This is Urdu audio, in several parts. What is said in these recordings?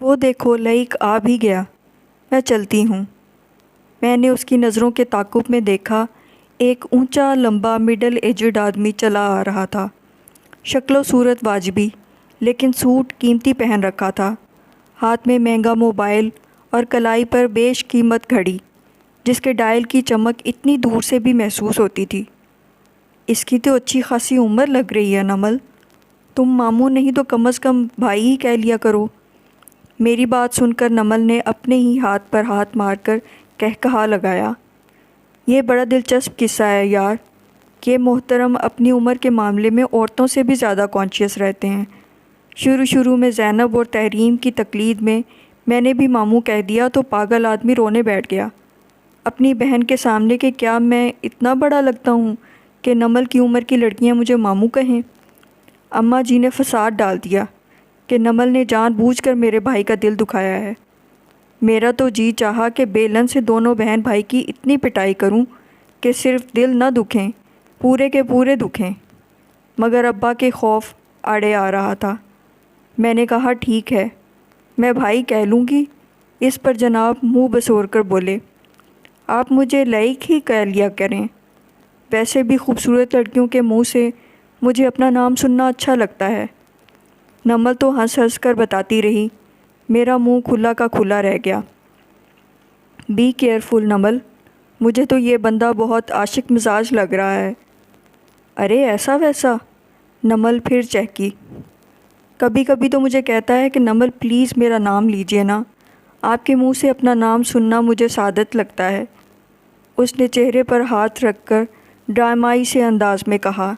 وہ دیکھو لائک آ بھی گیا، میں چلتی ہوں۔ میں نے اس کی نظروں کے تعاقب میں دیکھا ایک اونچا لمبا مڈل ایجڈ آدمی چلا آ رہا تھا، شکل و صورت واجبی، لیکن سوٹ قیمتی پہن رکھا تھا، ہاتھ میں مہنگا موبائل اور کلائی پر بیش قیمت گھڑی جس کے ڈائل کی چمک اتنی دور سے بھی محسوس ہوتی تھی۔ اس کی تو اچھی خاصی عمر لگ رہی ہے نمل، تم ماموں نہیں تو کم از کم بھائی ہی کہہ لیا کرو۔ میری بات سن کر نمل نے اپنے ہی ہاتھ پر ہاتھ مار کر کہا لگایا، یہ بڑا دلچسپ قصہ ہے یار، کہ محترم اپنی عمر کے معاملے میں عورتوں سے بھی زیادہ کانشیس رہتے ہیں۔ شروع میں زینب اور تحریم کی تقلید میں نے بھی ماموں کہہ دیا تو پاگل آدمی رونے بیٹھ گیا اپنی بہن کے سامنے کہ کیا میں اتنا بڑا لگتا ہوں کہ نمل کی عمر کی لڑکیاں مجھے ماموں کہیں۔ اماں جی نے فساد ڈال دیا کہ نمل نے جان بوجھ کر میرے بھائی کا دل دکھایا ہے۔ میرا تو جی چاہا کہ بیلن سے دونوں بہن بھائی کی اتنی پٹائی کروں کہ صرف دل نہ دکھیں، پورے کے پورے دکھیں، مگر ابا کے خوف آڑے آ رہا تھا۔ میں نے کہا ٹھیک ہے، میں بھائی کہہ لوں گی۔ اس پر جناب منہ بسور کر بولے، آپ مجھے لائق ہی کہہ لیا کریں، ویسے بھی خوبصورت لڑکیوں کے منہ سے مجھے اپنا نام سننا اچھا لگتا ہے۔ نمل تو ہنس ہنس کر بتاتی رہی، میرا منہ کھلا کا کھلا رہ گیا۔ بی کیئرفل نمل، مجھے تو یہ بندہ بہت عاشق مزاج لگ رہا ہے۔ ارے ایسا ویسا؟ نمل پھر چہکی۔ کبھی کبھی تو مجھے کہتا ہے کہ نمل پلیز میرا نام لیجئے نا، آپ کے منہ سے اپنا نام سننا مجھے سعادت لگتا ہے۔ اس نے چہرے پر ہاتھ رکھ کر ڈرامائی سے انداز میں کہا۔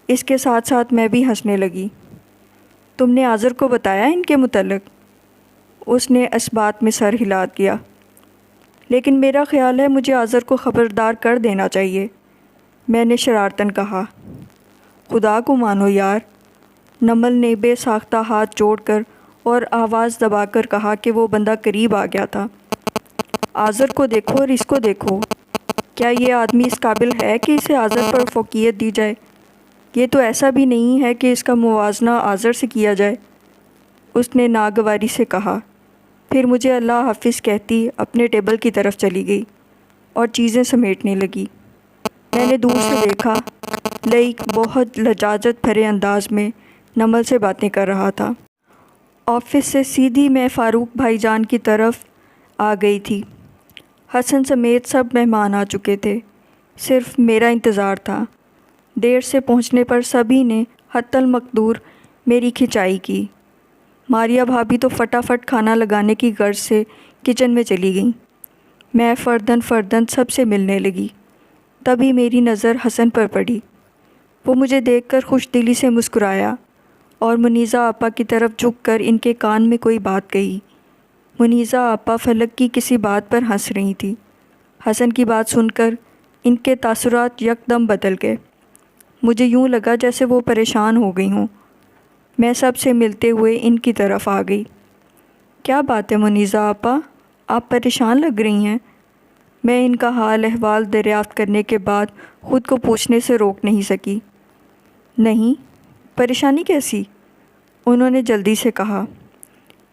اس کے ساتھ ساتھ میں بھی ہنسنے لگی۔ تم نے آذر کو بتایا ان کے متعلق؟ اس نے اس بات میں سر ہلا دیا۔ لیکن میرا خیال ہے مجھے آذر کو خبردار کر دینا چاہیے، میں نے شرارتاً کہا۔ خدا کو مانو یار، نمل نے بے ساختہ ہاتھ جوڑ کر اور آواز دبا کر کہا کہ وہ بندہ قریب آ گیا تھا۔ آذر کو دیکھو اور اس کو دیکھو، کیا یہ آدمی اس قابل ہے کہ اسے آذر پر فوقیت دی جائے؟ یہ تو ایسا بھی نہیں ہے کہ اس کا موازنہ آذر سے کیا جائے، اس نے ناگواری سے کہا۔ پھر مجھے اللہ حافظ کہتی اپنے ٹیبل کی طرف چلی گئی اور چیزیں سمیٹنے لگی۔ میں نے دور سے دیکھا لائک بہت لجاجت بھرے انداز میں نمل سے باتیں کر رہا تھا۔ آفس سے سیدھی میں فاروق بھائی جان کی طرف آ گئی تھی۔ حسن سمیت سب مہمان آ چکے تھے، صرف میرا انتظار تھا۔ دیر سے پہنچنے پر سبھی نے حتی المقدور میری کھنچائی کی۔ ماریا بھابھی تو فٹافٹ کھانا لگانے کی غرض سے کچن میں چلی گئیں۔ میں فرداً فرداً سب سے ملنے لگی، تبھی میری نظر حسن پر پڑی۔ وہ مجھے دیکھ کر خوش دلی سے مسکرایا اور منیزہ آپا کی طرف جھک کر ان کے کان میں کوئی بات کہی۔ منیزہ آپا فلک کی کسی بات پر ہنس رہی تھی۔ حسن کی بات سن کر ان کے تاثرات یکدم بدل گئے۔ مجھے یوں لگا جیسے وہ پریشان ہو گئی ہوں۔ میں سب سے ملتے ہوئے ان کی طرف آ گئی۔ کیا بات ہے منیزہ آپا، آپ پریشان لگ رہی ہیں؟ میں ان کا حال احوال دریافت کرنے کے بعد خود کو پوچھنے سے روک نہیں سکی۔ نہیں، پریشانی کیسی؟ انہوں نے جلدی سے کہا۔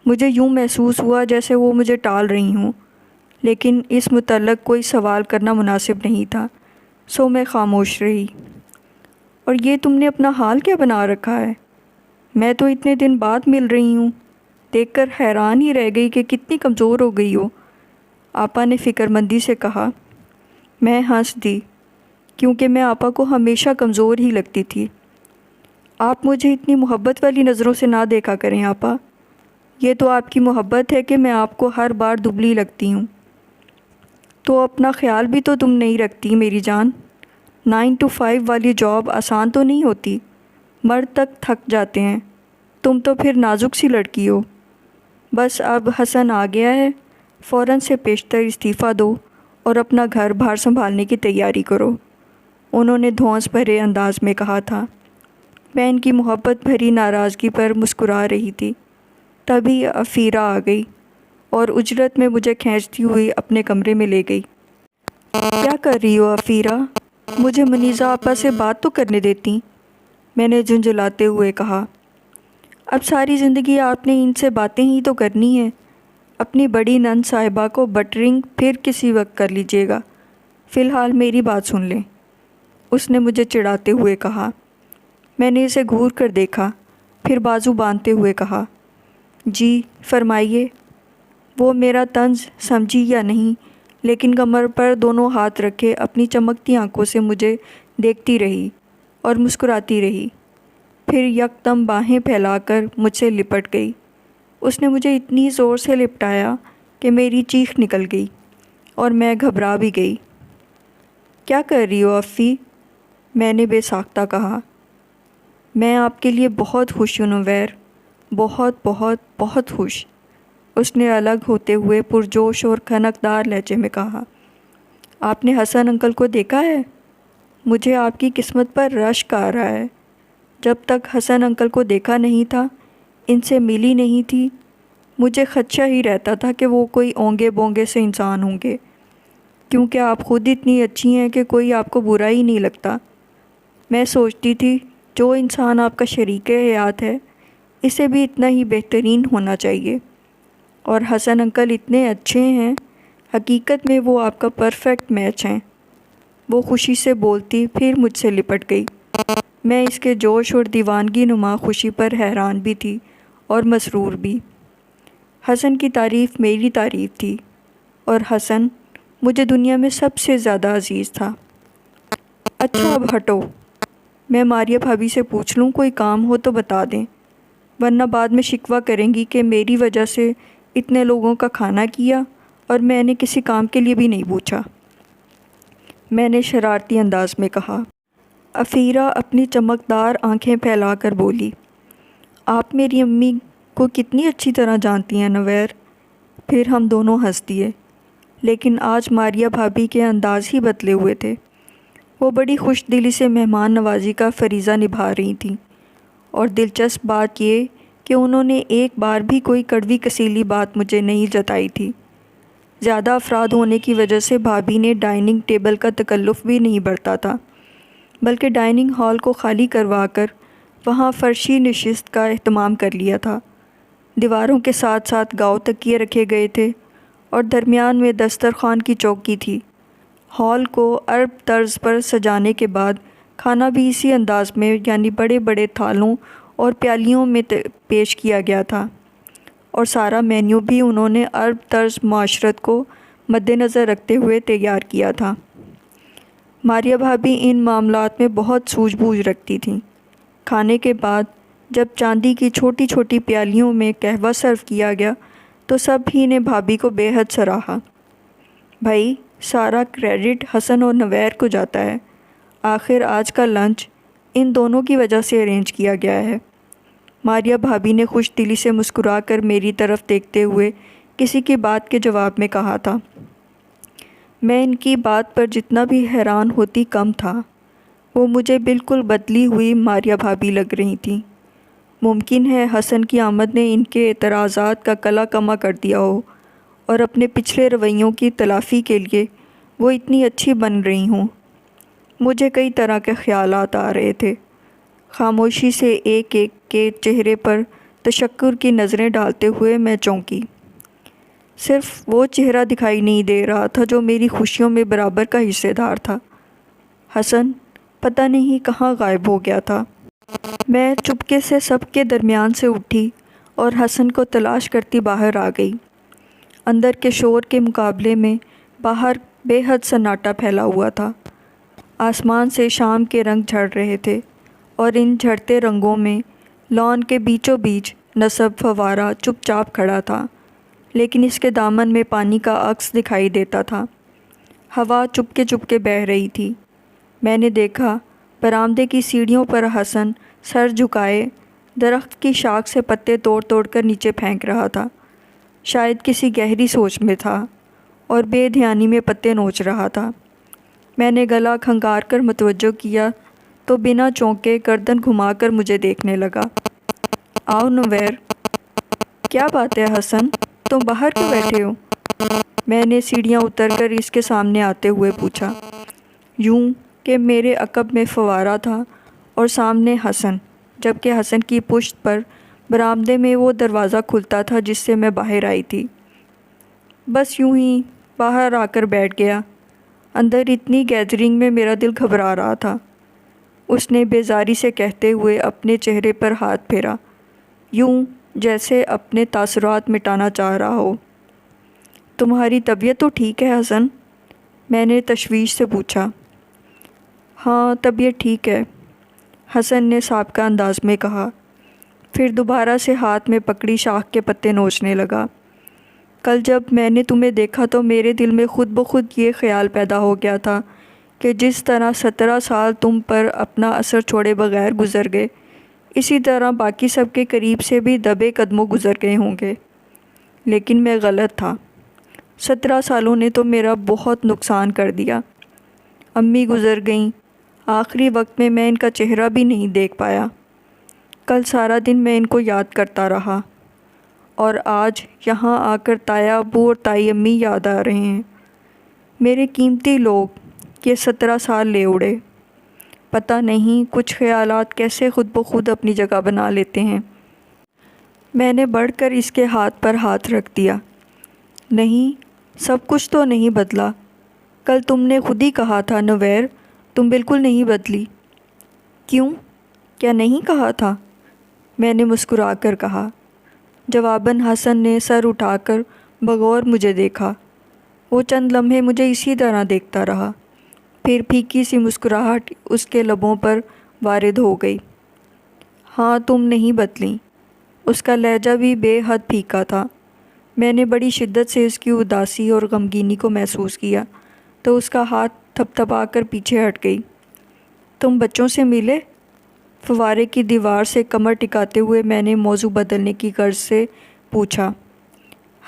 مجھے یوں محسوس ہوا جیسے وہ مجھے ٹال رہی ہوں، لیکن اس متعلق کوئی سوال کرنا مناسب نہیں تھا، سو میں خاموش رہی۔ اور یہ تم نے اپنا حال کیا بنا رکھا ہے؟ میں تو اتنے دن بعد مل رہی ہوں، دیکھ کر حیران ہی رہ گئی کہ کتنی کمزور ہو گئی ہو، آپا نے فکر مندی سے کہا۔ میں ہنس دی، کیونکہ میں آپا کو ہمیشہ کمزور ہی لگتی تھی۔ آپ مجھے اتنی محبت والی نظروں سے نہ دیکھا کریں آپا، یہ تو آپ کی محبت ہے کہ میں آپ کو ہر بار دبلی لگتی ہوں۔ تو اپنا خیال بھی تو تم نہیں رکھتی میری جان۔ 9 to 5 والی جاب آسان تو نہیں ہوتی، مرد تک تھک جاتے ہیں، تم تو پھر نازک سی لڑکی ہو۔ بس اب حسن آ گیا ہے، فوراً سے پیشتر استعفیٰ دو اور اپنا گھر بار سنبھالنے کی تیاری کرو، انہوں نے دھونس بھرے انداز میں کہا تھا۔ میں ان کی محبت بھری ناراضگی پر مسکرا رہی تھی، تبھی عفیرہ آ گئی اور اجرت میں مجھے کھینچتی ہوئی اپنے کمرے میں لے گئی۔ کیا کر رہی ہو عفیرہ؟ مجھے منیزہ آپا سے بات تو کرنے دیتی، میں نے جھنجھلاتے ہوئے کہا۔ اب ساری زندگی آپ نے ان سے باتیں ہی تو کرنی ہیں۔ اپنی بڑی نند صاحبہ کو بٹرنگ پھر کسی وقت کر لیجیے گا، فی الحال میری بات سن لیں، اس نے مجھے چڑھاتے ہوئے کہا۔ میں نے اسے گھور کر دیکھا، پھر بازو باندھتے ہوئے کہا، جی فرمائیے۔ وہ میرا طنز سمجھی یا نہیں، لیکن کمر پر دونوں ہاتھ رکھے اپنی چمکتی آنکھوں سے مجھے دیکھتی رہی اور مسکراتی رہی، پھر یکدم باہیں پھیلا کر مجھ سے لپٹ گئی۔ اس نے مجھے اتنی زور سے لپٹایا کہ میری چیخ نکل گئی اور میں گھبرا بھی گئی۔ کیا کر رہی ہو افی؟ میں نے بے ساختہ کہا۔ میں آپ کے لیے بہت خوش ہوں نویر، بہت بہت بہت خوش، اس نے الگ ہوتے ہوئے پرجوش اور کھنکدار لہجے میں کہا۔ آپ نے حسن انکل کو دیکھا ہے؟ مجھے آپ کی قسمت پر رشک آ رہا ہے۔ جب تک حسن انکل کو دیکھا نہیں تھا، ان سے ملی نہیں تھی، مجھے خدشہ ہی رہتا تھا کہ وہ کوئی اونگے بونگے سے انسان ہوں گے، کیونکہ آپ خود اتنی اچھی ہیں کہ کوئی آپ کو برا ہی نہیں لگتا۔ میں سوچتی تھی جو انسان آپ کا شریک حیات ہے، اسے بھی اتنا ہی بہترین ہونا چاہیے، اور حسن انکل اتنے اچھے ہیں، حقیقت میں وہ آپ کا پرفیکٹ میچ ہیں۔ وہ خوشی سے بولتی پھر مجھ سے لپٹ گئی۔ میں اس کے جوش اور دیوانگی نما خوشی پر حیران بھی تھی اور مسرور بھی۔ حسن کی تعریف میری تعریف تھی، اور حسن مجھے دنیا میں سب سے زیادہ عزیز تھا۔ اچھا اب ہٹو، میں ماریہ بھابھی سے پوچھ لوں کوئی کام ہو تو بتا دیں، ورنہ بعد میں شکوہ کریں گی کہ میری وجہ سے اتنے لوگوں کا کھانا کیا اور میں نے کسی کام کے لیے بھی نہیں پوچھا، میں نے شرارتی انداز میں کہا۔ افیرہ اپنی چمکدار آنکھیں پھیلا کر بولی، آپ میری امی کو کتنی اچھی طرح جانتی ہیں نویر۔ پھر ہم دونوں ہنس دیے، لیکن آج ماریہ بھابھی کے انداز ہی بدلے ہوئے تھے۔ وہ بڑی خوش دلی سے مہمان نوازی کا فریضہ نبھا رہی تھیں، اور دلچسپ بات یہ کہ انہوں نے ایک بار بھی کوئی کڑوی کسیلی بات مجھے نہیں جتائی تھی۔ زیادہ افراد ہونے کی وجہ سے بھابھی نے ڈائننگ ٹیبل کا تکلف بھی نہیں برتا تھا، بلکہ ڈائننگ ہال کو خالی کروا کر وہاں فرشی نشست کا اہتمام کر لیا تھا۔ دیواروں کے ساتھ ساتھ گاؤ تکیے رکھے گئے تھے اور درمیان میں دسترخوان کی چوکی تھی۔ ہال کو عرب طرز پر سجانے کے بعد کھانا بھی اسی انداز میں، یعنی بڑے بڑے تھالوں اور پیالیوں میں پیش کیا گیا تھا، اور سارا مینیو بھی انہوں نے عرب طرز معاشرت کو مد نظر رکھتے ہوئے تیار کیا تھا۔ ماریہ بھابھی ان معاملات میں بہت سوجھ بوجھ رکھتی تھیں۔ کھانے کے بعد جب چاندی کی چھوٹی چھوٹی پیالیوں میں قہوہ سرو کیا گیا تو سب ہی نے بھابھی کو بے حد سراہا۔ بھائی، سارا کریڈٹ حسن اور نویر کو جاتا ہے، آخر آج کا لنچ ان دونوں کی وجہ سے ارینج کیا گیا ہے۔ ماریہ بھابھی نے خوش دلی سے مسکرا کر میری طرف دیکھتے ہوئے کسی کی بات کے جواب میں کہا تھا۔ میں ان کی بات پر جتنا بھی حیران ہوتی کم تھا، وہ مجھے بالکل بدلی ہوئی ماریہ بھابھی لگ رہی تھیں۔ ممکن ہے حسن کی آمد نے ان کے اعتراضات کا کلا کما کر دیا ہو، اور اپنے پچھلے رویوں کی تلافی کے لیے وہ اتنی اچھی بن رہی ہوں۔ مجھے کئی طرح کے خیالات آ رہے تھے۔ خاموشی سے ایک ایک کے چہرے پر تشکر کی نظریں ڈالتے ہوئے میں چونکی۔ صرف وہ چہرہ دکھائی نہیں دے رہا تھا جو میری خوشیوں میں برابر کا حصے دار تھا۔ حسن پتہ نہیں کہاں غائب ہو گیا تھا۔ میں چپکے سے سب کے درمیان سے اٹھی اور حسن کو تلاش کرتی باہر آ گئی۔ اندر کے شور کے مقابلے میں باہر بے حد سناٹا پھیلا ہوا تھا۔ آسمان سے شام کے رنگ جھڑ رہے تھے، اور ان جھڑتے رنگوں میں لان کے بیچوں بیچ نصب فوارہ چپ چاپ کھڑا تھا، لیکن اس کے دامن میں پانی کا عکس دکھائی دیتا تھا۔ ہوا چپکے بہہ رہی تھی۔ میں نے دیکھا برآمدے کی سیڑھیوں پر حسن سر جھکائے درخت کی شاخ سے پتے توڑ توڑ کر نیچے پھینک رہا تھا، شاید کسی گہری سوچ میں تھا، اور بے دھیانی میں پتے نوچ رہا تھا۔ میں نے گلا کھنگار کر متوجہ کیا تو بنا چونکے گردن گھما کر مجھے دیکھنے لگا۔ آؤ نویر۔ کیا بات ہے حسن، تم باہر کیوں بیٹھے ہو؟ میں نے سیڑھیاں اتر کر اس کے سامنے آتے ہوئے پوچھا۔ یوں کہ میرے عقب میں فوارہ تھا اور سامنے حسن، جبکہ حسن کی پشت پر برآمدے میں وہ دروازہ کھلتا تھا جس سے میں باہر آئی تھی۔ بس یوں ہی باہر آ کر بیٹھ گیا۔ اندر اتنی گیدرنگ میں میرا دل گھبرا رہا تھا۔ اس نے بیزاری سے کہتے ہوئے اپنے چہرے پر ہاتھ پھیرا، یوں جیسے اپنے تاثرات مٹانا چاہ رہا ہو۔ تمہاری طبیعت تو ٹھیک ہے حسن؟ میں نے تشویش سے پوچھا۔ ہاں طبیعت ٹھیک ہے، حسن نے سابقہ انداز میں کہا، پھر دوبارہ سے ہاتھ میں پکڑی شاخ کے پتے نوچنے لگا۔ کل جب میں نے تمہیں دیکھا تو میرے دل میں خود بخود یہ خیال پیدا ہو گیا تھا کہ جس طرح 17 سال تم پر اپنا اثر چھوڑے بغیر گزر گئے، اسی طرح باقی سب کے قریب سے بھی دبے قدموں گزر گئے ہوں گے۔ لیکن میں غلط تھا۔ 17 سالوں نے تو میرا بہت نقصان کر دیا۔ امی گزر گئیں، آخری وقت میں ان کا چہرہ بھی نہیں دیکھ پایا۔ کل سارا دن میں ان کو یاد کرتا رہا، اور آج یہاں آ کر تایا ابو اور تائی امی یاد آ رہے ہیں۔ میرے قیمتی لوگ، یہ 17 سال لے اڑے۔ پتہ نہیں کچھ خیالات کیسے خود بخود اپنی جگہ بنا لیتے ہیں۔ میں نے بڑھ کر اس کے ہاتھ پر ہاتھ رکھ دیا۔ نہیں، سب کچھ تو نہیں بدلا۔ کل تم نے خود ہی کہا تھا نویر، تم بالکل نہیں بدلی۔ کیوں؟ کیا نہیں کہا تھا؟ میں نے مسکرا کر کہا۔ جواباً حسن نے سر اٹھا کر بغور مجھے دیکھا۔ وہ چند لمحے مجھے اسی طرح دیکھتا رہا، پھر پھیکی سی مسکراہٹ اس کے لبوں پر وارد ہو گئی۔ ہاں تم نہیں بدلیں۔ اس کا لہجہ بھی بے حد پھیکا تھا۔ میں نے بڑی شدت سے اس کی اداسی اور غمگینی کو محسوس کیا تو اس کا ہاتھ تھپ تھپا کر پیچھے ہٹ گئی۔ تم بچوں سے ملے؟ فوارے کی دیوار سے کمر ٹکاتے ہوئے میں نے موضوع بدلنے کی غرض سے پوچھا۔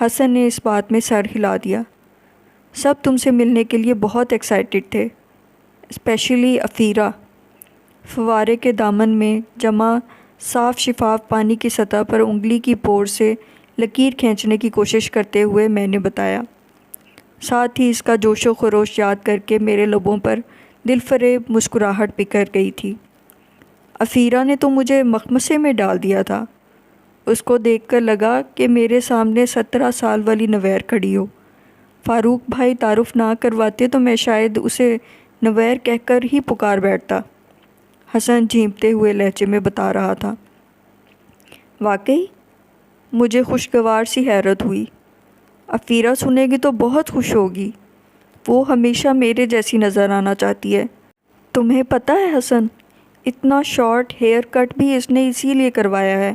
حسن نے اس بات میں سر ہلا دیا۔ سب تم سے ملنے کے لیے بہت ایکسائٹڈ تھے، اسپیشلی افیرہ۔ فوارے کے دامن میں جمع صاف شفاف پانی کی سطح پر انگلی کی پور سے لکیر کھینچنے کی کوشش کرتے ہوئے میں نے بتایا۔ ساتھ ہی اس کا جوش و خروش یاد کر کے میرے لبوں پر دل فریب مسکراہٹ بکھر گئی تھی۔ افیرہ نے تو مجھے مخمصے میں ڈال دیا تھا۔ اس کو دیکھ کر لگا کہ میرے سامنے 17 سال والی نویر کھڑی ہو۔ فاروق بھائی تعارف نہ کرواتے تو میں شاید اسے نویر کہہ کر ہی پکار بیٹھتا، حسن جھینپتے ہوئے لہجے میں بتا رہا تھا۔ واقعی؟ مجھے خوشگوار سی حیرت ہوئی۔ افیرہ سنے گی تو بہت خوش ہوگی، وہ ہمیشہ میرے جیسی نظر آنا چاہتی ہے۔ تمہیں پتہ ہے حسن، اتنا شارٹ ہیئر کٹ بھی اس نے اسی لیے کروایا ہے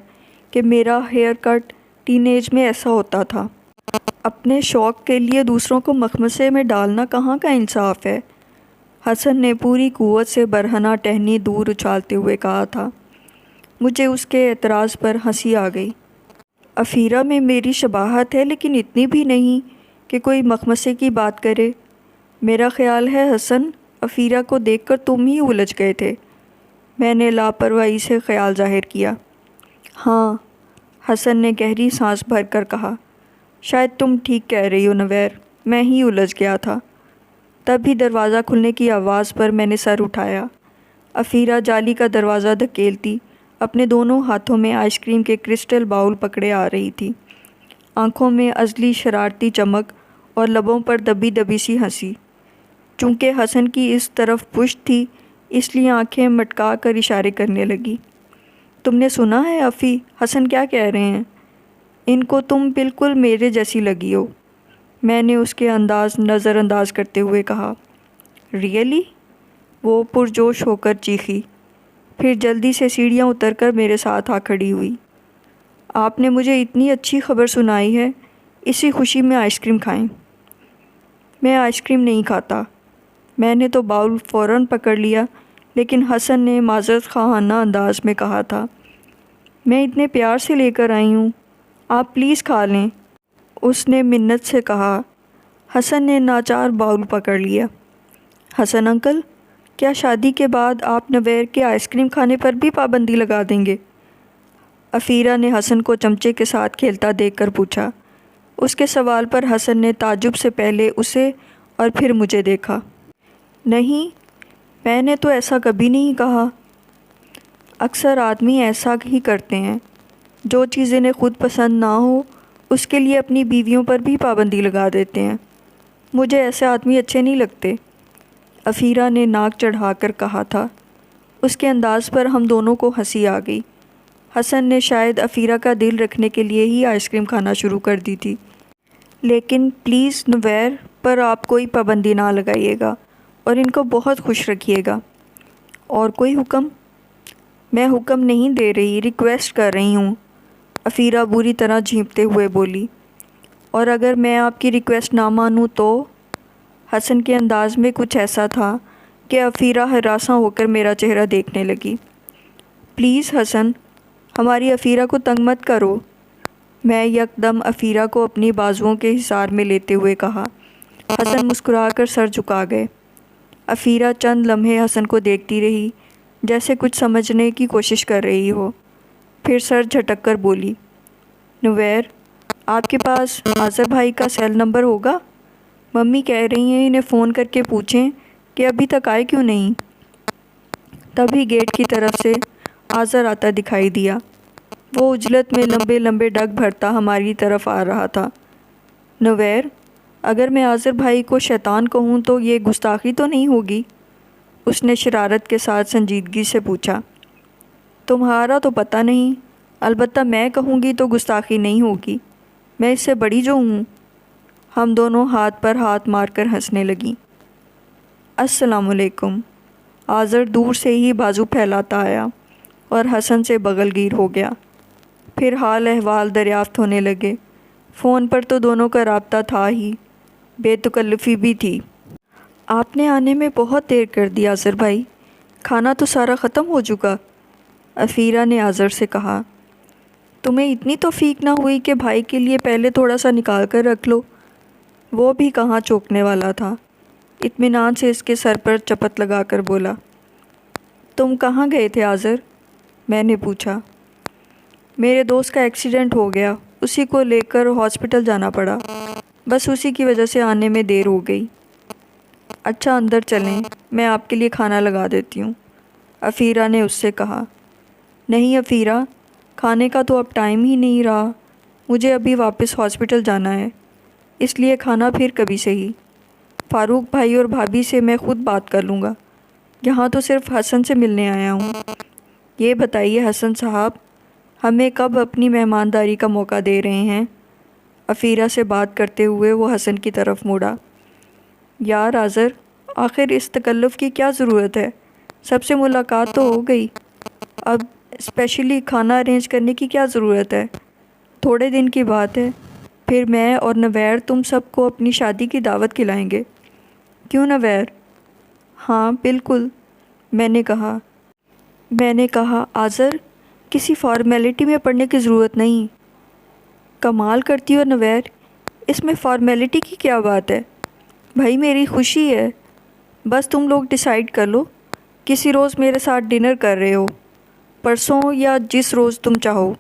کہ میرا ہیئر کٹ ٹین ایج میں ایسا ہوتا تھا۔ اپنے شوق کے لیے دوسروں کو مخمصے میں ڈالنا کہاں کا انصاف ہے، حسن نے پوری قوت سے برہنہ ٹہنی دور اچھالتے ہوئے کہا تھا۔ مجھے اس کے اعتراض پر ہنسی آ گئی۔ افیرہ میں میری شباہت ہے لیکن اتنی بھی نہیں کہ کوئی مخمصے کی بات کرے۔ میرا خیال ہے حسن، افیرہ کو دیکھ کر تم ہی الجھ گئے تھے۔ میں نے لاپرواہی سے خیال ظاہر کیا۔ ہاں، حسن نے گہری سانس بھر کر کہا، شاید تم ٹھیک کہہ رہی ہو نویر، میں ہی الجھ گیا تھا۔ تب ہی دروازہ کھلنے کی آواز پر میں نے سر اٹھایا۔ افیرہ جالی کا دروازہ دھکیلتی اپنے دونوں ہاتھوں میں آئس کریم کے کرسٹل باؤل پکڑے آ رہی تھی، آنکھوں میں ازلی شرارتی چمک اور لبوں پر دبی دبی سی ہنسی۔ چونکہ حسن کی اس طرف پشت تھی اس لیے آنکھیں مٹکا کر اشارے کرنے لگی۔ تم نے سنا ہے افی، حسن کیا کہہ رہے ہیں؟ ان کو تم بالکل میرے جیسی لگی ہو، میں نے اس کے انداز نظر انداز کرتے ہوئے کہا۔ ریئلی؟ وہ پرجوش ہو کر چیخی، پھر جلدی سے سیڑھیاں اتر کر میرے ساتھ آ کھڑی ہوئی۔ آپ نے مجھے اتنی اچھی خبر سنائی ہے، اسی خوشی میں آئس کریم کھائیں۔ میں آئس کریم نہیں کھاتا۔ میں نے تو باؤل فوراً پکڑ لیا، لیکن حسن نے معذرت خواہانہ انداز میں کہا تھا، میں اتنے پیار سے لے کر آئی ہوں، آپ پلیز کھا لیں، اس نے منت سے کہا۔ حسن نے ناچار باؤل پکڑ لیا۔ حسن انکل، کیا شادی کے بعد آپ نویر کے آئس کریم کھانے پر بھی پابندی لگا دیں گے؟ افیرہ نے حسن کو چمچے کے ساتھ کھیلتا دیکھ کر پوچھا۔ اس کے سوال پر حسن نے تعجب سے پہلے اسے اور پھر مجھے دیکھا۔ نہیں، میں نے تو ایسا کبھی نہیں کہا۔ اکثر آدمی ایسا ہی کرتے ہیں، جو چیز انہیں خود پسند نہ ہو اس کے لیے اپنی بیویوں پر بھی پابندی لگا دیتے ہیں۔ مجھے ایسے آدمی اچھے نہیں لگتے، عفیرہ نے ناک چڑھا کر کہا تھا۔ اس کے انداز پر ہم دونوں کو ہنسی آ گئی۔ حسن نے شاید عفیرہ کا دل رکھنے کے لیے ہی آئس کریم کھانا شروع کر دی تھی۔ لیکن پلیز نویر پر آپ کوئی پابندی نہ لگائیے گا اور ان کو بہت خوش رکھیے گا۔ اور کوئی حکم؟ میں حکم نہیں دے رہی، ریکویسٹ کر رہی ہوں، عفیرہ بری طرح جھینپتے ہوئے بولی۔ اور اگر میں آپ کی ریکویسٹ نہ مانوں تو؟ حسن کے انداز میں کچھ ایسا تھا کہ عفیرہ ہراساں ہو کر میرا چہرہ دیکھنے لگی۔ پلیز حسن، ہماری عفیرہ کو تنگ مت کرو، میں یکدم عفیرہ کو اپنی بازوؤں کے حصار میں لیتے ہوئے کہا۔ حسن مسکرا کر سر جھکا گئے۔ عفیرہ چند لمحے حسن کو دیکھتی رہی، جیسے کچھ سمجھنے کی کوشش کر رہی ہو، پھر سر جھٹک کر بولی، نویر، آپ کے پاس آذر بھائی کا سیل نمبر ہوگا؟ ممی کہہ رہی ہیں انہیں فون کر کے پوچھیں کہ ابھی تک آئے کیوں نہیں۔ تبھی گیٹ کی طرف سے آذر آتا دکھائی دیا۔ وہ عجلت میں لمبے لمبے ڈگ بھرتا ہماری طرف آ رہا تھا۔ نویر، اگر میں آذر بھائی کو شیطان کہوں تو یہ گستاخی تو نہیں ہوگی؟ اس نے شرارت کے ساتھ سنجیدگی سے پوچھا۔ تمہارا تو پتہ نہیں، البتہ میں کہوں گی تو گستاخی نہیں ہوگی، میں اس سے بڑی جو ہوں۔ ہم دونوں ہاتھ پر ہاتھ مار کر ہنسنے لگیں۔ السلام علیکم۔ آذر دور سے ہی بازو پھیلاتا آیا اور حسن سے بغل گیر ہو گیا۔ پھر حال احوال دریافت ہونے لگے۔ فون پر تو دونوں کا رابطہ تھا ہی، بے تکلفی بھی تھی۔ آپ نے آنے میں بہت دیر کر دی آذر بھائی، کھانا تو سارا ختم ہو چکا، عفیرہ نے آذر سے کہا۔ تمہیں اتنی توفیق نہ ہوئی کہ بھائی کے لیے پہلے تھوڑا سا نکال کر رکھ لو؟ وہ بھی کہاں چوکنے والا تھا، اطمینان سے اس کے سر پر چپت لگا کر بولا۔ تم کہاں گئے تھے آذر؟ میں نے پوچھا۔ میرے دوست کا ایکسیڈنٹ ہو گیا، اسی کو لے کر ہاسپٹل جانا پڑا، بس اسی کی وجہ سے آنے میں دیر ہو گئی۔ اچھا اندر چلیں، میں آپ کے لیے کھانا لگا دیتی ہوں، عفیرہ نے اس سے کہا۔ نہیں عفیرہ، کھانے کا تو اب ٹائم ہی نہیں رہا، مجھے ابھی واپس ہاسپٹل جانا ہے، اس لیے کھانا پھر کبھی صحیح۔ فاروق بھائی اور بھابھی سے میں خود بات کر لوں گا، یہاں تو صرف حسن سے ملنے آیا ہوں۔ یہ بتائیے حسن صاحب، ہمیں کب اپنی مہمانداری کا موقع دے رہے ہیں؟ عفیرہ سے بات کرتے ہوئے وہ حسن کی طرف مڑا۔ یار آذر، آخر اس تکلف کی کیا ضرورت ہے؟ سب سے ملاقات تو ہو گئی، اب اسپیشلی کھانا ارینج کرنے کی کیا ضرورت ہے؟ تھوڑے دن کی بات ہے، پھر میں اور نویر تم سب کو اپنی شادی کی دعوت کھلائیں گے۔ کیوں نویر؟ ہاں بالکل، میں نے کہا آذر، کسی فارمیلٹی میں پڑھنے کی ضرورت نہیں۔ کمال کرتی ہو نویر، اس میں فارمیلٹی کی کیا بات ہے؟ بھائی میری خوشی ہے، بس تم لوگ ڈیسائیڈ کر لو، کسی روز میرے ساتھ ڈنر کر رہے ہو، پرسوں یا جس روز تم چاہو،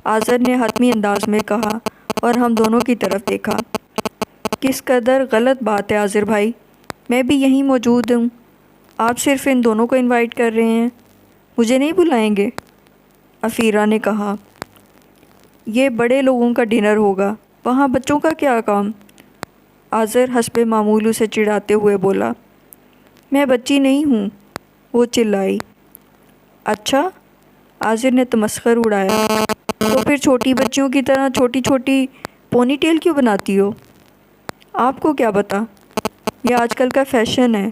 آذر نے حتمی انداز میں کہا اور ہم دونوں کی طرف دیکھا۔ کس قدر غلط بات ہے آذر بھائی، میں بھی یہیں موجود ہوں، آپ صرف ان دونوں کو انوائٹ کر رہے ہیں، مجھے نہیں بلائیں گے؟ عفیرہ نے کہا۔ یہ بڑے لوگوں کا ڈنر ہوگا، وہاں بچوں کا کیا کام؟ آذر حسب معمول اسے چڑھاتے ہوئے بولا۔ میں بچی نہیں ہوں، وہ چلائی۔ اچھا، آذر نے تمسخر اڑایا، تو پھر چھوٹی بچیوں کی طرح چھوٹی چھوٹی پونی ٹیل کیوں بناتی ہو؟ آپ کو کیا پتہ، یہ آج کل کا فیشن ہے،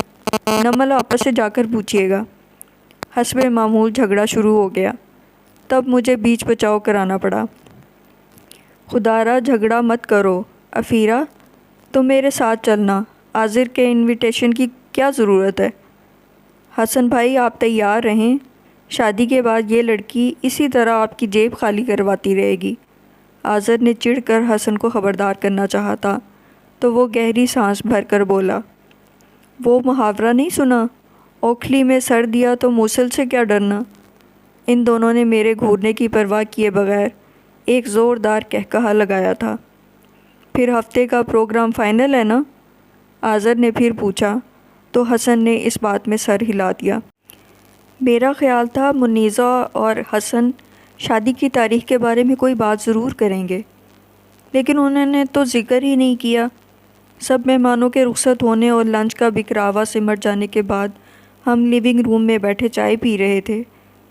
نمل آپس سے جا کر پوچھیے گا۔ حسب معمول جھگڑا شروع ہو گیا، تب مجھے بیچ بچاؤ کرانا پڑا۔ خدارا جھگڑا مت کرو عفیرہ، تم میرے ساتھ چلنا، آذر کے انویٹیشن کی کیا ضرورت ہے؟ حسن بھائی آپ تیار رہیں، شادی کے بعد یہ لڑکی اسی طرح آپ کی جیب خالی کرواتی رہے گی۔ آذر نے چڑھ کر حسن کو خبردار کرنا چاہا تھا تو وہ گہری سانس بھر کر بولا، وہ محاورہ نہیں سنا، اوکھلی میں سر دیا تو موصل سے کیا ڈرنا؟ ان دونوں نے میرے گھورنے کی پرواہ کیے بغیر ایک زوردار کہکہا لگایا تھا۔ پھر ہفتے کا پروگرام فائنل ہے نا؟ آذر نے پھر پوچھا تو حسن نے اس بات میں سر ہلا دیا۔ میرا خیال تھا منیزہ اور حسن شادی کی تاریخ کے بارے میں کوئی بات ضرور کریں گے، لیکن انہوں نے تو ذکر ہی نہیں کیا۔ سب مہمانوں کے رخصت ہونے اور لنچ کا بکراوا سمٹ جانے کے بعد ہم لیونگ روم میں بیٹھے چائے پی رہے تھے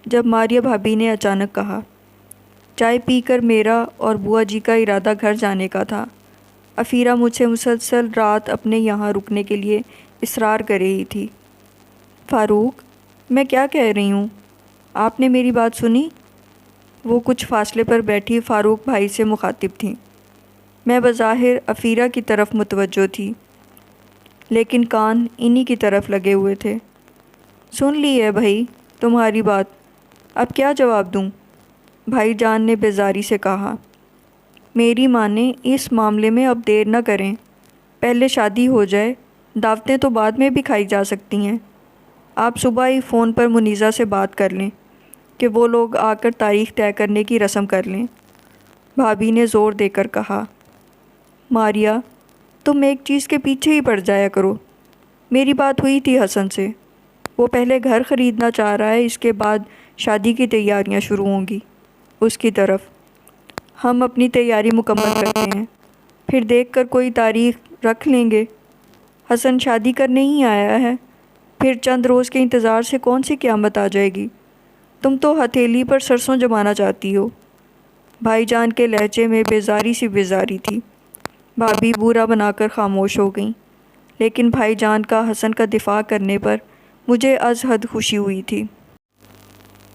جب ماریہ بھابھی نے اچانک کہا، چائے پی کر میرا اور بوا جی کا ارادہ گھر جانے کا تھا۔ افیرہ مجھ سے مسلسل رات اپنے یہاں رکنے کے لیے اصرار کر رہی تھی۔ فاروق، میں کیا کہہ رہی ہوں؟ آپ نے میری بات سنی؟ وہ کچھ فاصلے پر بیٹھی فاروق بھائی سے مخاطب تھیں۔ میں بظاہر افیرہ کی طرف متوجہ تھی، لیکن کان انہی کی طرف لگے ہوئے تھے۔ سن لی ہے بھائی تمہاری بات، اب کیا جواب دوں؟ بھائی جان نے بیزاری سے کہا۔ میری مانیں اس معاملے میں اب دیر نہ کریں، پہلے شادی ہو جائے، دعوتیں تو بعد میں بھی کھائی جا سکتی ہیں۔ آپ صبح ہی فون پر منیزہ سے بات کر لیں کہ وہ لوگ آ کر تاریخ طے کرنے کی رسم کر لیں۔ بھابھی نے زور دے کر کہا۔ ماریہ، تم ایک چیز کے پیچھے ہی پڑ جایا کرو۔ میری بات ہوئی تھی حسن سے، وہ پہلے گھر خریدنا چاہ رہا ہے، اس کے بعد شادی کی تیاریاں شروع ہوں گی اس کی طرف۔ ہم اپنی تیاری مکمل کرتے ہیں، پھر دیکھ کر کوئی تاریخ رکھ لیں گے۔ حسن شادی کرنے ہی آیا ہے، پھر چند روز کے انتظار سے کون سی قیامت آ جائے گی؟ تم تو ہتھیلی پر سرسوں جمانا چاہتی ہو۔ بھائی جان کے لہجے میں بیزاری سی بیزاری تھی۔ بھابھی برا بنا کر خاموش ہو گئیں، لیکن بھائی جان کا حسن کا دفاع کرنے پر مجھے از حد خوشی ہوئی تھی۔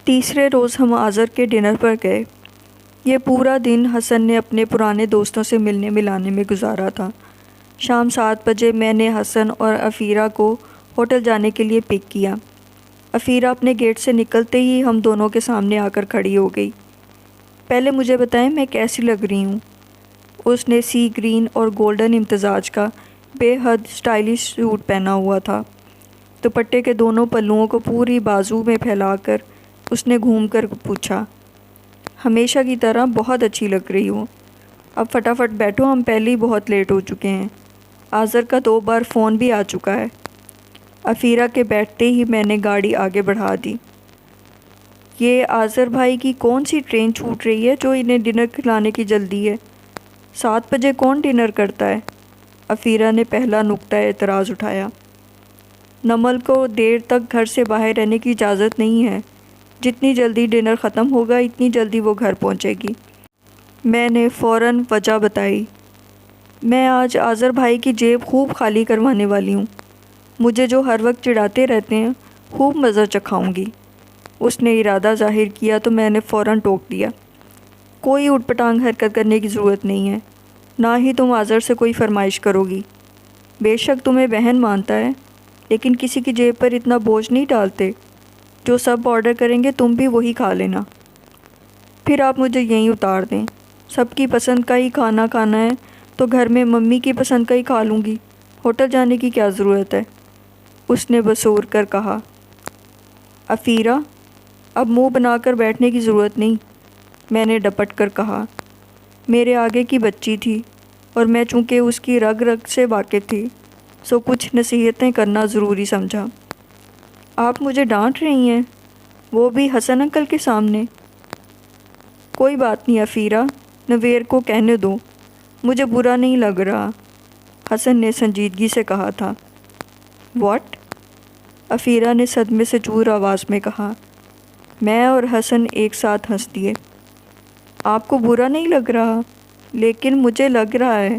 تیسرے روز ہم آذر کے ڈنر پر گئے۔ یہ پورا دن حسن نے اپنے پرانے دوستوں سے ملنے ملانے میں گزارا تھا۔ شام 7 بجے میں نے حسن اور افیرہ کو ہوٹل جانے کے لیے پک کیا۔ افیرہ اپنے گیٹ سے نکلتے ہی ہم دونوں کے سامنے آ کر کھڑی ہو گئی۔ پہلے مجھے بتائیں میں کیسی لگ رہی ہوں؟ اس نے سی گرین اور گولڈن امتزاج کا بے حد سٹائلش سوٹ پہنا ہوا تھا۔ دوپٹے کے دونوں پلوؤں کو پوری بازو میں پھیلا کر اس نے گھوم کر پوچھا، ہمیشہ کی طرح بہت اچھی لگ رہی ہوں۔ اب فٹافٹ بیٹھو، ہم پہلے ہی بہت لیٹ ہو چکے ہیں۔ آذر کا 2 بار فون بھی آ چکا ہے۔ افیرہ کے بیٹھتے ہی میں نے گاڑی آگے بڑھا دی۔ یہ آذر بھائی کی کون سی ٹرین چھوٹ رہی ہے جو انہیں ڈنر کھلانے کی جلدی ہے؟ 7 بجے کون ڈنر کرتا ہے؟ افیرہ نے پہلا نقطہ اعتراض اٹھایا۔ نمل کو دیر تک گھر سے باہر رہنے کی اجازت نہیں ہے، جتنی جلدی ڈنر ختم ہوگا اتنی جلدی وہ گھر پہنچے گی۔ میں نے فوراً وجہ بتائی۔ میں آج آذر بھائی کی جیب خوب خالی کروانے والی ہوں، مجھے جو ہر وقت چڑھاتے رہتے ہیں خوب مزہ چکھاؤں گی۔ اس نے ارادہ ظاہر کیا تو میں نے فوراً ٹوک دیا، کوئی اٹھ پٹانگ حرکت کرنے کی ضرورت نہیں ہے، نہ ہی تم آذر سے کوئی فرمائش کرو گی۔ بے شک تمہیں بہن مانتا ہے، لیکن کسی کی جیب پر اتنا بوجھ نہیں ڈالتے۔ جو سب آرڈر کریں گے تم بھی وہی کھا لینا، پھر آپ مجھے یہیں اتار دیں۔ سب کی پسند کا ہی کھانا کھانا ہے تو گھر میں ممی کی پسند کا ہی کھا لوں گی، ہوٹل جانے کی کیا ضرورت ہے؟ اس نے بسور کر کہا۔ افیرہ، اب منہ بنا کر بیٹھنے کی ضرورت نہیں، میں نے ڈپٹ کر کہا۔ میرے آگے کی بچی تھی اور میں چونکہ اس کی رگ رگ سے واقف تھی، سو کچھ نصیحتیں کرنا ضروری سمجھا۔ آپ مجھے ڈانٹ رہی ہیں، وہ بھی حسن انکل کے سامنے؟ کوئی بات نہیں افیرہ، نویر کو کہنے دو، مجھے برا نہیں لگ رہا، حسن نے سنجیدگی سے کہا تھا۔ واٹ؟ افیرہ نے صدمے سے چور آواز میں کہا۔ میں اور حسن ایک ساتھ ہنس دیے۔ آپ کو برا نہیں لگ رہا؟ لیکن مجھے لگ رہا ہے۔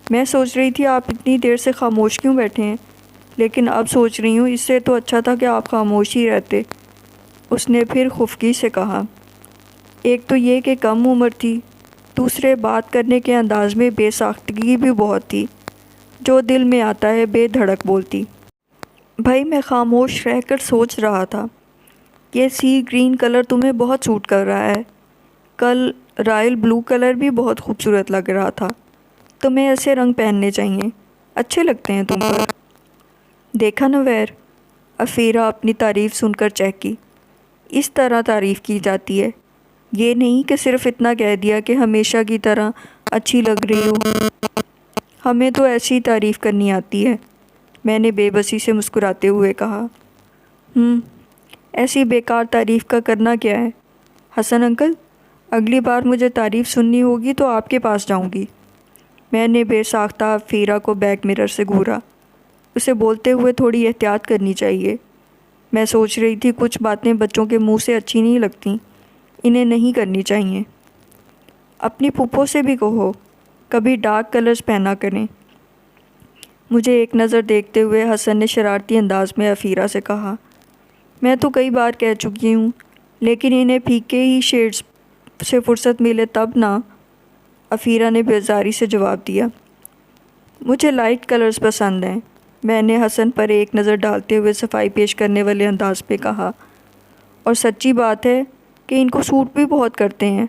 میں سوچ رہی تھی آپ اتنی دیر سے خاموش کیوں بیٹھے ہیں، لیکن اب سوچ رہی ہوں اس سے تو اچھا تھا کہ آپ خاموش ہی رہتے۔ اس نے پھر خفگی سے کہا۔ ایک تو یہ کہ کم عمر تھی، دوسرے بات کرنے کے انداز میں بے ساختگی بھی بہت تھی، جو دل میں آتا ہے بے دھڑک بولتی۔ بھائی میں خاموش رہ کر سوچ رہا تھا، یہ سی گرین کلر تمہیں بہت سوٹ کر رہا ہے، کل رائل بلو کلر بھی بہت خوبصورت لگ رہا تھا، تمہیں ایسے رنگ پہننے چاہیے، اچھے لگتے ہیں تم پر۔ دیکھا نویر، افیرہ اپنی تعریف سن کر چہکی۔ اس طرح تعریف کی جاتی ہے، یہ نہیں کہ صرف اتنا کہہ دیا کہ ہمیشہ کی طرح اچھی لگ رہی ہو۔ ہمیں تو ایسی تعریف کرنی آتی ہے، میں نے بے بسی سے مسکراتے ہوئے کہا۔ ایسی بیکار تعریف کا کرنا کیا ہے؟ حسن انکل، اگلی بار مجھے تعریف سننی ہوگی تو آپ کے پاس جاؤں گی۔ میں نے بے ساختہ افیرہ کو بیک مرر سے گھورا۔ اسے بولتے ہوئے تھوڑی احتیاط کرنی چاہیے۔ میں سوچ رہی تھی کچھ باتیں بچوں کے منہ سے اچھی نہیں لگتیں، انہیں نہیں کرنی چاہیے۔ اپنی پھپھو سے بھی کہو کبھی ڈارک کلرز پہنا کریں۔ مجھے ایک نظر دیکھتے ہوئے حسن نے شرارتی انداز میں افیرہ سے کہا، میں تو کئی بار کہہ چکی ہوں، لیکن انہیں پھیکے ہی شیڈز سے فرصت ملے تب نہ۔ افیرہ نے بیزاری سے جواب دیا، مجھے لائٹ کلرز پسند ہیں۔ میں نے حسن پر ایک نظر ڈالتے ہوئے صفائی پیش کرنے والے انداز پہ کہا، اور سچی بات ہے کہ ان کو سوٹ بھی بہت کرتے ہیں،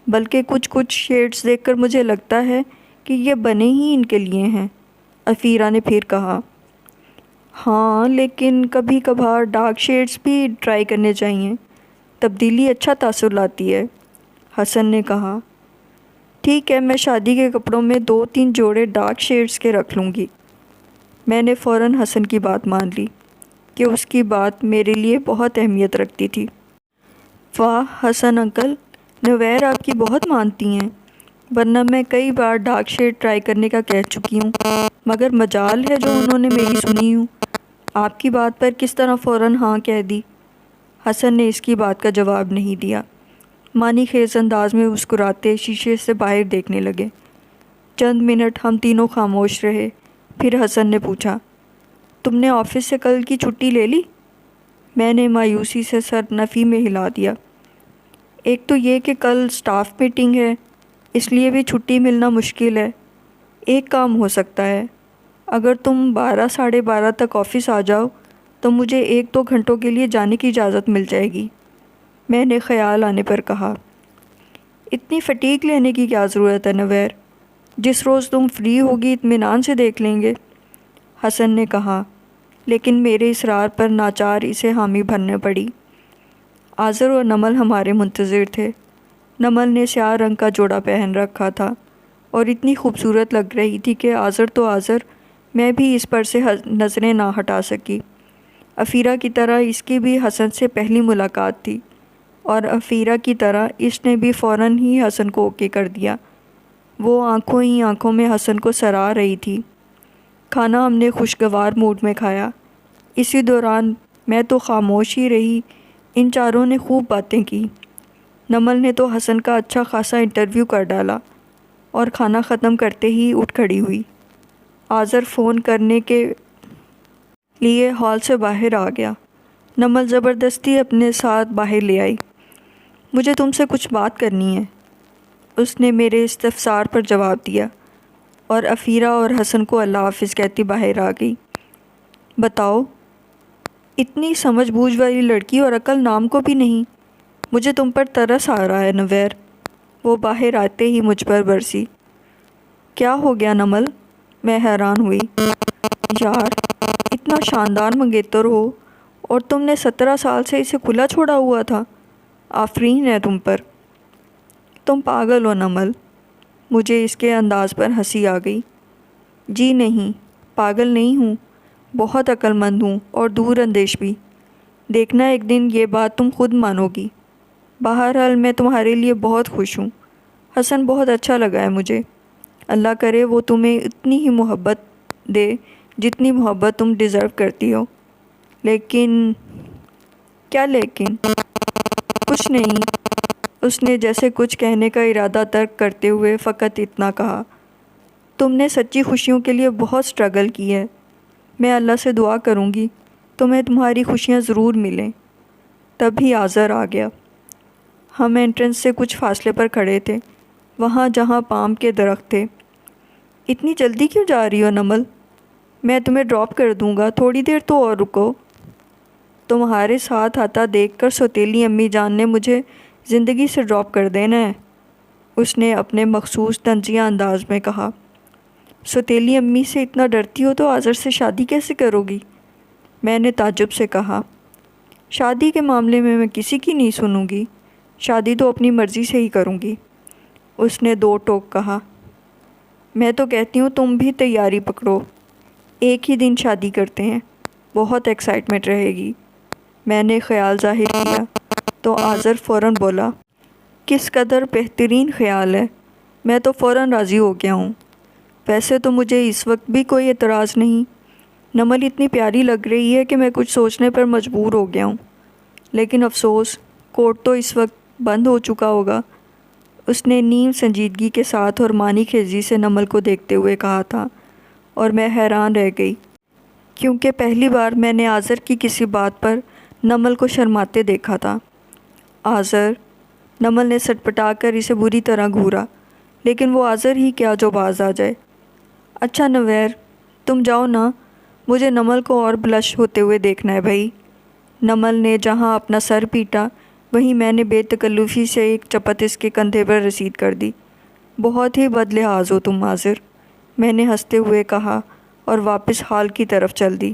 بلکہ کچھ شیڈز دیکھ کر مجھے لگتا ہے کہ یہ بنے ہی ان کے لیے ہیں۔ افیرہ نے پھر کہا، ہاں لیکن کبھی کبھار ڈارک شیڈز بھی ٹرائی کرنے چاہیے، تبدیلی اچھا تاثر لاتی ہے۔ حسن نے کہا، ٹھیک ہے، میں شادی کے کپڑوں میں 2-3 جوڑے ڈارک شیڈز کے رکھ لوں گی۔ میں نے فوراً حسن کی بات مان لی کہ اس کی بات میرے لیے بہت اہمیت رکھتی تھی۔ واہ حسن انکل، نویر آپ کی بہت مانتی ہیں، ورنہ میں کئی بار ڈارک شیڈ ٹرائی کرنے کا کہہ چکی ہوں، مگر مجال ہے جو انہوں نے میری سنی ہوں۔ آپ کی بات پر کس طرح فوراً ہاں کہہ دی؟ حسن نے اس کی بات کا جواب نہیں دیا۔ معنی خیز انداز میں مسکراتے شیشے سے باہر دیکھنے لگے۔ چند منٹ ہم تینوں خاموش رہے، پھر حسن نے پوچھا، تم نے آفس سے کل کی چھٹی لے لی؟ میں نے مایوسی سے سر نفی میں ہلا دیا۔ ایک تو یہ کہ کل سٹاف میٹنگ ہے، اس لیے بھی چھٹی ملنا مشکل ہے۔ ایک کام ہو سکتا ہے، اگر تم 12-12:30 تک آفس آ جاؤ تو مجھے 1-2 گھنٹوں کے لیے جانے کی اجازت مل جائے گی۔ میں نے خیال آنے پر کہا، اتنی فٹیگ لینے کی کیا ضرورت ہے نویر، جس روز تم فری ہوگی اطمینان سے دیکھ لیں گے۔ حسن نے کہا، لیکن میرے اصرار پر ناچار اسے حامی بھرنے پڑی۔ آذر اور نمل ہمارے منتظر تھے۔ نمل نے سیاہ رنگ کا جوڑا پہن رکھا تھا اور اتنی خوبصورت لگ رہی تھی کہ آذر تو آذر، میں بھی اس پر سے نظریں نہ ہٹا سکی۔ افیرہ کی طرح اس کی بھی حسن سے پہلی ملاقات تھی، اور افیرہ کی طرح اس نے بھی فوراً ہی حسن کو اوکے کر دیا۔ وہ آنکھوں ہی آنکھوں میں حسن کو سراہ رہی تھی۔ کھانا ہم نے خوشگوار موڈ میں کھایا۔ اسی دوران میں تو خاموش ہی رہی، ان چاروں نے خوب باتیں کی۔ نمل نے تو حسن کا اچھا خاصا انٹرویو کر ڈالا اور کھانا ختم کرتے ہی اٹھ کھڑی ہوئی۔ آذر فون کرنے کے لیے ہال سے باہر آ گیا۔ نمل زبردستی اپنے ساتھ باہر لے آئی۔ مجھے تم سے کچھ بات کرنی ہے، اس نے میرے استفسار پر جواب دیا، اور افیرہ اور حسن کو اللہ حافظ کہتی باہر آ گئی۔ بتاؤ، اتنی سمجھ بوجھ والی لڑکی اور عقل نام کو بھی نہیں، مجھے تم پر ترس آ رہا ہے نویر۔ وہ باہر آتے ہی مجھ پر برسی۔ کیا ہو گیا نمل؟ میں حیران ہوئی۔ یار، اتنا شاندار منگیتر ہو اور تم نے 17 سال سے اسے کھلا چھوڑا ہوا تھا، آفرین ہے تم پر۔ تم پاگل ہو نمل۔ مجھے اس کے انداز پر ہنسی آ گئی۔ جی نہیں، پاگل نہیں ہوں، بہت عقل مند ہوں اور دور اندیش بھی۔ دیکھنا ایک دن یہ بات تم خود مانو گی۔ بہرحال میں تمہارے لیے بہت خوش ہوں۔ حسن بہت اچھا لگا ہے مجھے۔ اللہ کرے وہ تمہیں اتنی ہی محبت دے جتنی محبت تم ڈیزرو کرتی ہو۔ لیکن کیا لیکن؟ کچھ نہیں، اس نے جیسے کچھ کہنے کا ارادہ ترک کرتے ہوئے فقط اتنا کہا، تم نے سچی خوشیوں کے لیے بہت سٹرگل کی ہے۔ میں اللہ سے دعا کروں گی تمہیں تمہاری خوشیاں ضرور ملیں۔ تبھی آذر آ گیا۔ ہم انٹرنس سے کچھ فاصلے پر کھڑے تھے، وہاں جہاں پام کے درخت تھے۔ اتنی جلدی کیوں جا رہی ہو نمل؟ میں تمہیں ڈراپ کر دوں گا، تھوڑی دیر تو اور رکو۔ تمہارے ساتھ آتا دیکھ کر سوتیلی امی جان نے مجھے زندگی سے ڈراپ کر دینا ہے، اس نے اپنے مخصوص طنزیہ انداز میں کہا۔ سوتیلی امی سے اتنا ڈرتی ہو تو آذر سے شادی کیسے کرو گی؟ میں نے تعجب سے کہا۔ شادی کے معاملے میں کسی کی نہیں سنوں گی، شادی تو اپنی مرضی سے ہی کروں گی، اس نے 2 ٹوک کہا۔ میں تو کہتی ہوں تم بھی تیاری پکڑو، ایک ہی دن شادی کرتے ہیں، بہت ایکسائٹمنٹ رہے گی۔ میں نے خیال ظاہر کیا۔ تو آذر فوراً بولا، کس قدر بہترین خیال ہے، میں تو فوراً راضی ہو گیا ہوں۔ ویسے تو مجھے اس وقت بھی کوئی اعتراض نہیں، نمل اتنی پیاری لگ رہی ہے کہ میں کچھ سوچنے پر مجبور ہو گیا ہوں۔ لیکن افسوس، کورٹ تو اس وقت بند ہو چکا ہوگا، اس نے نیم سنجیدگی کے ساتھ اور معنی خیزی سے نمل کو دیکھتے ہوئے کہا تھا، اور میں حیران رہ گئی، کیونکہ پہلی بار میں نے آذر کی کسی بات پر نمل کو شرماتے دیکھا تھا۔ آذر، نمل نے سٹپٹا کر اسے بری طرح گھورا، لیکن وہ آذر ہی کیا جو باز آ جائے۔ اچھا نویر، تم جاؤ نا، مجھے نمل کو اور بلش ہوتے ہوئے دیکھنا ہے بھائی۔ نمل نے جہاں اپنا سر پیٹا، وہیں میں نے بے تکلفی سے ایک چپت اس کے کندھے پر رسید کر دی۔ بہت ہی بد لحاظ ہو تم آذر، میں نے ہنستے ہوئے کہا اور واپس ہال کی طرف چل دی۔